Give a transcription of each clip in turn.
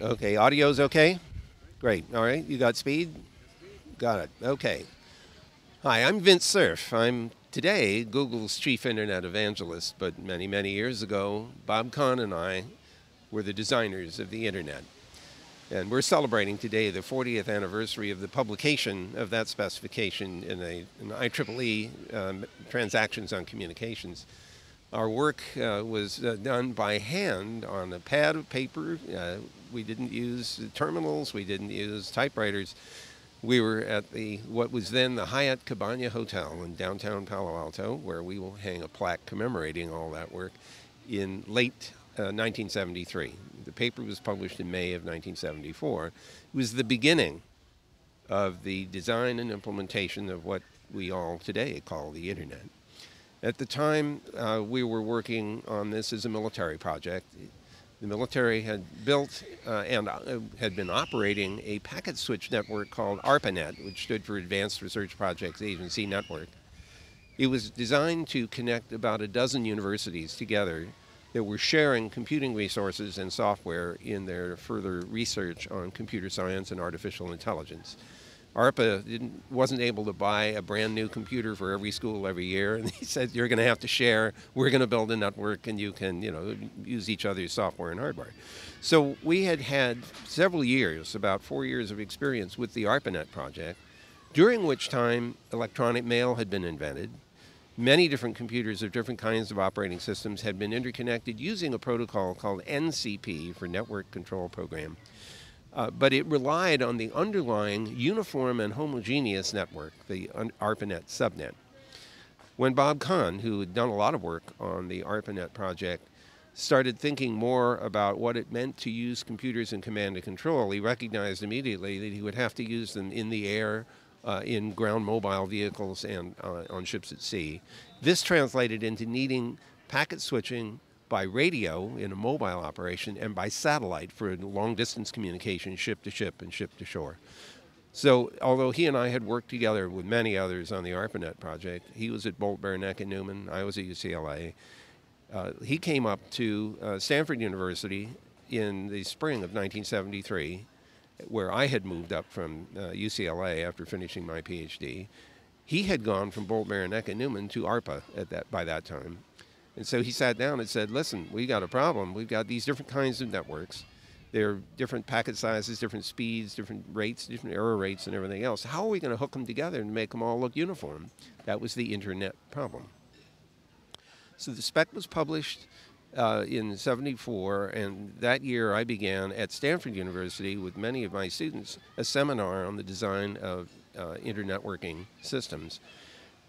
Okay, audio's okay? Great. All right, you got speed? Got it. Okay. Hi, I'm Vint Cerf. I'm today Google's chief internet evangelist, but many, many years ago, Bob Kahn and I were the designers of the internet. And we're celebrating today the 40th anniversary of the publication of that specification in an IEEE Transactions on Communications. Our work was done by hand on a pad of paper. We didn't use terminals. We didn't use typewriters. We were at what was then the Hyatt Cabana Hotel in downtown Palo Alto, where we will hang a plaque commemorating all that work in late 1973. The paper was published in May of 1974. It was the beginning of the design and implementation of what we all today call the internet. At the time, we were working on this as a military project. The military had built and had been operating a packet switch network called ARPANET, which stood for Advanced Research Projects Agency Network. It was designed to connect about a dozen universities together that were sharing computing resources and software in their further research on computer science and artificial intelligence. ARPA wasn't able to buy a brand new computer for every school every year, and he said, you're going to have to share, we're going to build a network, and you can use each other's software and hardware. So we had several years, about 4 years of experience with the ARPANET project, during which time electronic mail had been invented. Many different computers of different kinds of operating systems had been interconnected using a protocol called NCP for Network Control Program. But it relied on the underlying uniform and homogeneous network, the ARPANET subnet. When Bob Kahn, who had done a lot of work on the ARPANET project, started thinking more about what it meant to use computers in command and control, he recognized immediately that he would have to use them in the air, in ground mobile vehicles, and on ships at sea. This translated into needing packet switching by radio in a mobile operation and by satellite for long-distance communication, ship to ship and ship to shore. So although he and I had worked together with many others on the ARPANET project, he was at Bolt, Baranek, and Newman, I was at UCLA, he came up to Stanford University in the spring of 1973, where I had moved up from UCLA after finishing my PhD. He had gone from Bolt, Baranek, and Newman to ARPA by that time. And so he sat down and said, listen, we got a problem. We've got these different kinds of networks. They're different packet sizes, different speeds, different rates, different error rates, and everything else. How are we going to hook them together and make them all look uniform? That was the internet problem. So the spec was published in '74, and that year I began at Stanford University with many of my students a seminar on the design of internetworking systems.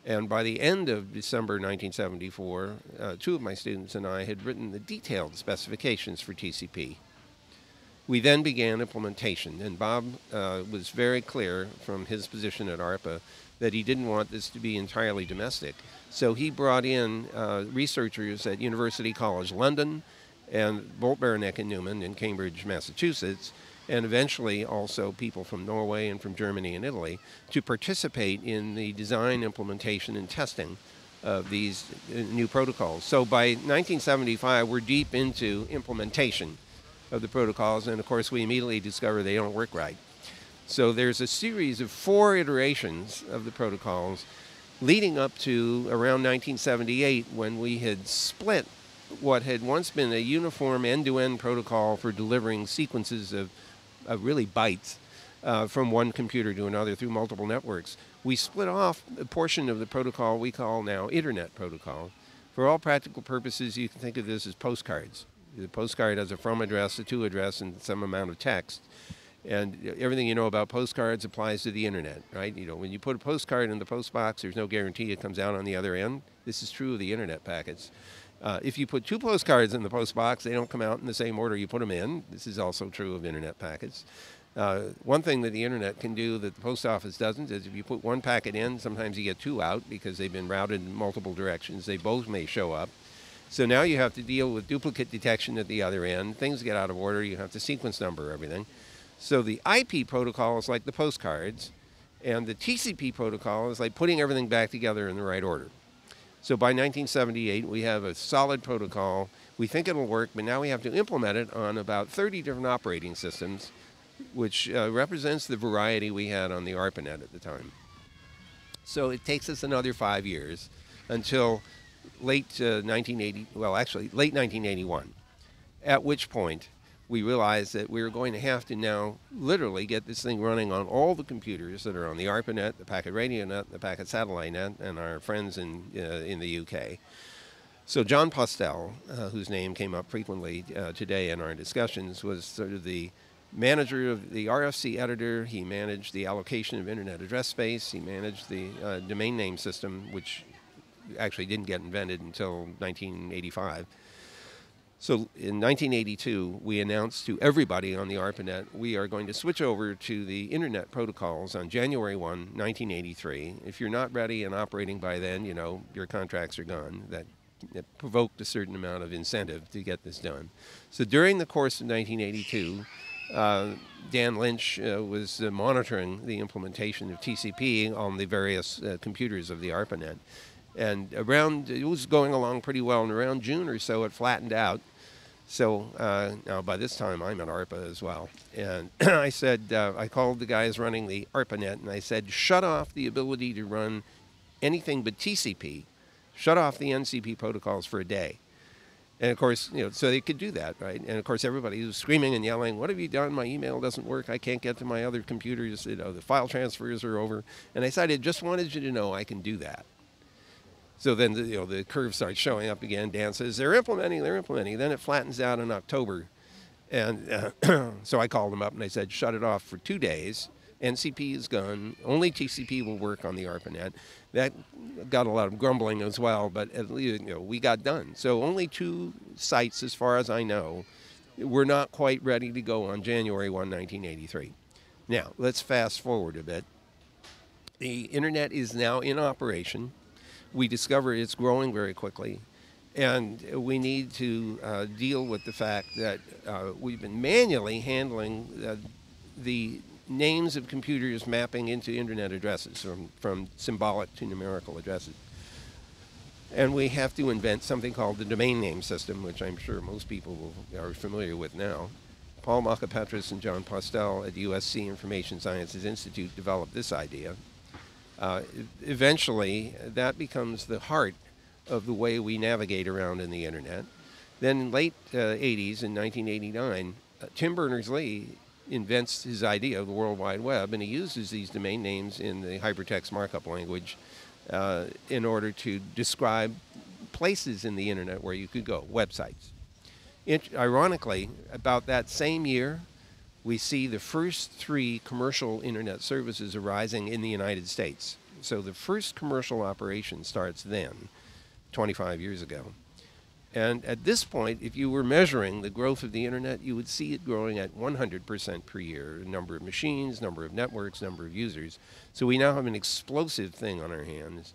And by the end of December 1974, two of my students and I had written the detailed specifications for TCP. We then began implementation, and Bob was very clear from his position at ARPA that he didn't want this to be entirely domestic. So he brought in researchers at University College London and Bolt, Baranek, and Newman in Cambridge, Massachusetts, and eventually also people from Norway and from Germany and Italy to participate in the design, implementation, and testing of these new protocols. So by 1975, we're deep into implementation of the protocols, and of course we immediately discover they don't work right. So there's a series of 4 iterations of the protocols leading up to around 1978, when we had split what had once been a uniform end-to-end protocol for delivering sequences of really bytes from one computer to another through multiple networks. We split off a portion of the protocol we call now Internet Protocol. For all practical purposes, you can think of this as postcards. The postcard has a from address, a to address, and some amount of text. And everything you know about postcards applies to the internet, right? When you put a postcard in the post box, there's no guarantee it comes out on the other end. This is true of the internet packets. If you put 2 postcards in the post box, they don't come out in the same order you put them in. This is also true of internet packets. One thing that the internet can do that the post office doesn't is if you put 1 packet in, sometimes you get 2 out because they've been routed in multiple directions. They both may show up. So now you have to deal with duplicate detection at the other end. Things get out of order. You have to sequence number everything. So the IP protocol is like the postcards, and the TCP protocol is like putting everything back together in the right order. So by 1978, we have a solid protocol. We think it'll work, but now we have to implement it on about 30 different operating systems, which represents the variety we had on the ARPANET at the time. So it takes us another 5 years until late 1980, well, actually late 1981, at which point we realized that we were going to have to now literally get this thing running on all the computers that are on the ARPANET, the Packet Radio Net, the Packet Satellite Net, and our friends in the UK. So John Postel, whose name came up frequently today in our discussions, was sort of the manager of the RFC editor. He managed the allocation of internet address space. He managed the domain name system, which actually didn't get invented until 1985. So in 1982, we announced to everybody on the ARPANET, we are going to switch over to the internet protocols on January 1, 1983. If you're not ready and operating by then, you know, your contracts are gone. That provoked a certain amount of incentive to get this done. So during the course of 1982, Dan Lynch was monitoring the implementation of TCP on the various computers of the ARPANET. And it was going along pretty well, and around June or so it flattened out. So now by this time I'm at ARPA as well. And I said, I called the guys running the ARPANET and I said, shut off the ability to run anything but TCP. Shut off the NCP protocols for a day. And of course, you know, so they could do that, right? And of course, everybody was screaming and yelling, what have you done? My email doesn't work. I can't get to my other computers. You know, the file transfers are over. And I said, I just wanted you to know I can do that. So then, the curve starts showing up again. Dan says, they're implementing. Then it flattens out in October. And so I called them up and I said, shut it off for 2 days. NCP is gone. Only TCP will work on the ARPANET. That got a lot of grumbling as well, but at least, we got done. So only 2 sites, as far as I know, were not quite ready to go on January 1, 1983. Now, let's fast forward a bit. The internet is now in operation. We discover it's growing very quickly, and we need to deal with the fact that we've been manually handling the names of computers mapping into internet addresses, from symbolic to numerical addresses. And we have to invent something called the domain name system, which I'm sure most people are familiar with now. Paul Makapetris and John Postel at USC Information Sciences Institute developed this idea. Eventually, that becomes the heart of the way we navigate around in the internet. Then in late 80s, in 1989, Tim Berners-Lee invents his idea of the World Wide Web, and he uses these domain names in the hypertext markup language in order to describe places in the internet where you could go, websites. Ironically, about that same year, we see the first 3 commercial internet services arising in the United States. So the first commercial operation starts then, 25 years ago. And at this point, if you were measuring the growth of the internet, you would see it growing at 100% per year, number of machines, number of networks, number of users. So we now have an explosive thing on our hands.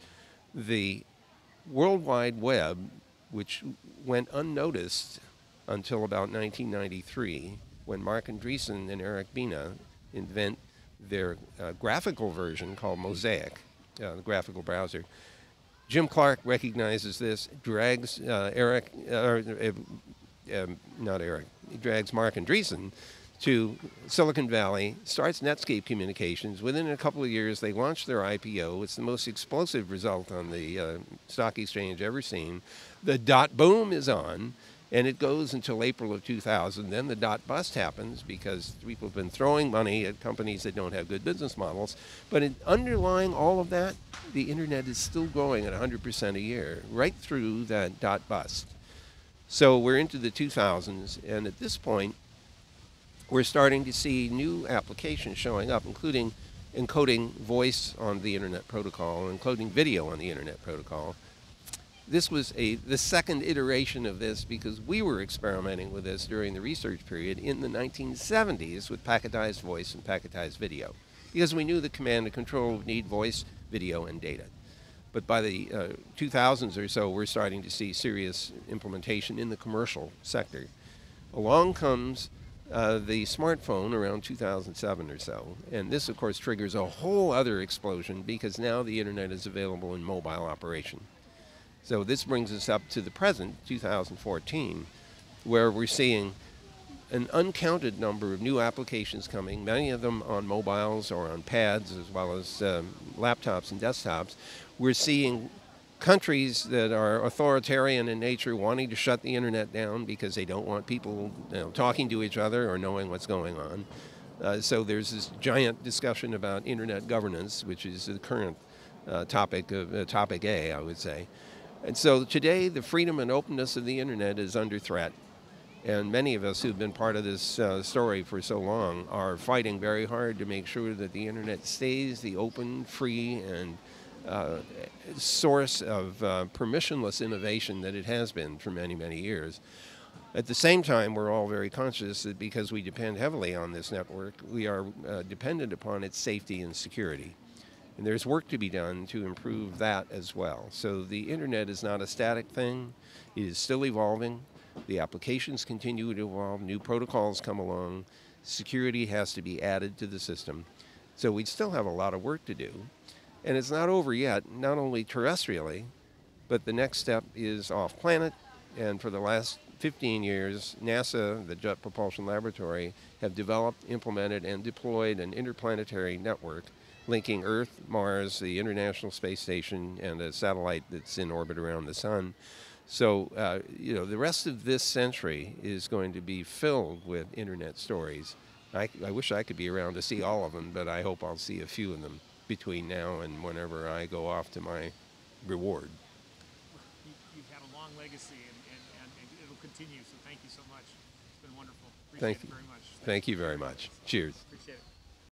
The World Wide Web, which went unnoticed until about 1993, when Mark Andreessen and Eric Bina invent their graphical version called Mosaic, the graphical browser. Jim Clark recognizes this, drags he drags Mark Andreessen to Silicon Valley, starts Netscape Communications. Within a couple of years, they launch their IPO. It's the most explosive result on the stock exchange ever seen. The dot boom is on, and it goes until April of 2000. Then the dot bust happens because people have been throwing money at companies that don't have good business models. But underlying all of that, the internet is still growing at 100% a year, right through that dot bust. So we're into the 2000s, and at this point, we're starting to see new applications showing up, including encoding voice on the internet protocol, encoding video on the internet protocol. This was the second iteration of this because we were experimenting with this during the research period in the 1970s with packetized voice and packetized video, because we knew the command and control would need voice, video, and data. But by the 2000s or so, we're starting to see serious implementation in the commercial sector. Along comes the smartphone around 2007 or so, and this, of course, triggers a whole other explosion because now the internet is available in mobile operation. So this brings us up to the present, 2014, where we're seeing an uncounted number of new applications coming, many of them on mobiles or on pads as well as laptops and desktops. We're seeing countries that are authoritarian in nature wanting to shut the internet down because they don't want people talking to each other or knowing what's going on. So there's this giant discussion about internet governance, which is the current topic of topic A, I would say. And so today, the freedom and openness of the internet is under threat. And many of us who've been part of this story for so long are fighting very hard to make sure that the internet stays the open, free, and source of permissionless innovation that it has been for many, many years. At the same time, we're all very conscious that because we depend heavily on this network, we are dependent upon its safety and security. And there's work to be done to improve that as well. So the internet is not a static thing. It is still evolving. The applications continue to evolve. New protocols come along. Security has to be added to the system. So we still have a lot of work to do. And it's not over yet, not only terrestrially, but the next step is off-planet. And for the last 15 years, NASA, the Jet Propulsion Laboratory, have developed, implemented, and deployed an interplanetary network linking Earth, Mars, the International Space Station, and a satellite that's in orbit around the Sun. So, the rest of this century is going to be filled with internet stories. I wish I could be around to see all of them, but I hope I'll see a few of them between now and whenever I go off to my reward. You've had a long legacy, and it'll continue, so thank you so much. It's been wonderful. Appreciate Thank it you. very much. Thank you very much. Cheers. Appreciate it.